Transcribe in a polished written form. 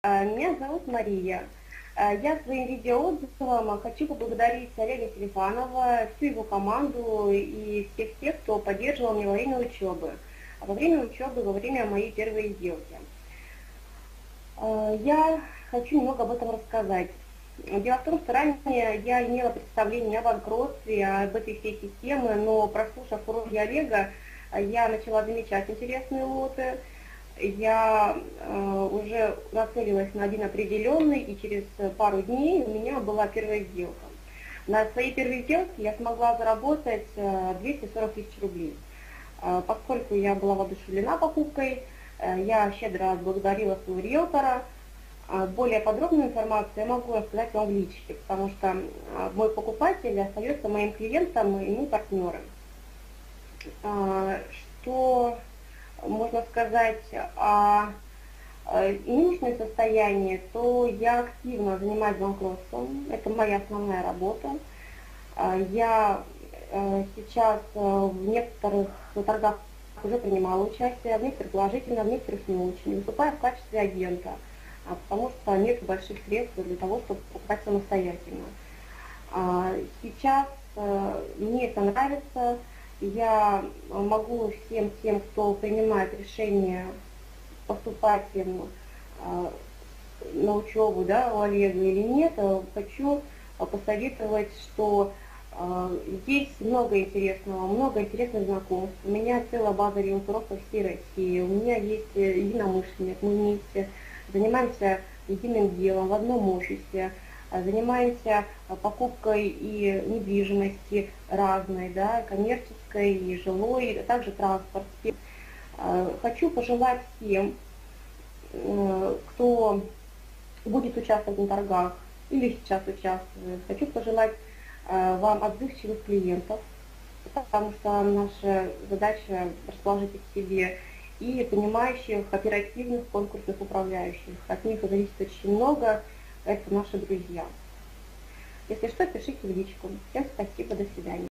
Меня зовут Мария. Я своим видеоотзывом хочу поблагодарить Олега Селифанова, всю его команду и всех тех, кто поддерживал меня во время учебы. Во время учебы, во время моей первой сделки. Я хочу немного об этом рассказать. Дело в том, что ранее я имела представление о банкротстве, об этой всей системе, но прослушав уроки Олега, я начала замечать интересные лоты. Я уже нацелилась на один определенный, и через пару дней у меня была первая сделка. На своей первой сделке я смогла заработать 240 тысяч рублей. Поскольку я была воодушевлена покупкой, я щедро отблагодарила своего риэлтора. Более подробную информацию я могу рассказать вам в личке, потому что мой покупатель остается моим клиентом и мы партнеры. Что можно сказать о нынешнем состоянии, то я активно занимаюсь банкротством, это моя основная работа. Я сейчас в некоторых торгах уже принимала участие, в некоторых положительно, в некоторых не очень, выступаю в качестве агента, потому что нет больших средств для того, чтобы покупать самостоятельно. Сейчас мне это нравится. Я могу всем тем, кто принимает решение поступать на учебу, да, у Олега или нет, хочу посоветовать, что здесь много интересного, много интересных знакомств. У меня целая база риэлторов по всей России, у меня есть единомышленник, мы вместе занимаемся единым делом в одном офисе, занимаемся покупкой и недвижимости разной, да, коммерческой, и жилой, а также транспорт. Хочу пожелать всем, кто будет участвовать на торгах или сейчас участвует, хочу пожелать вам отзывчивых клиентов, потому что наша задача расположить их к себе, и понимающих, оперативных конкурсных управляющих. От них зависит очень много, это наши друзья. Если что, пишите в личку. Всем спасибо, до свидания.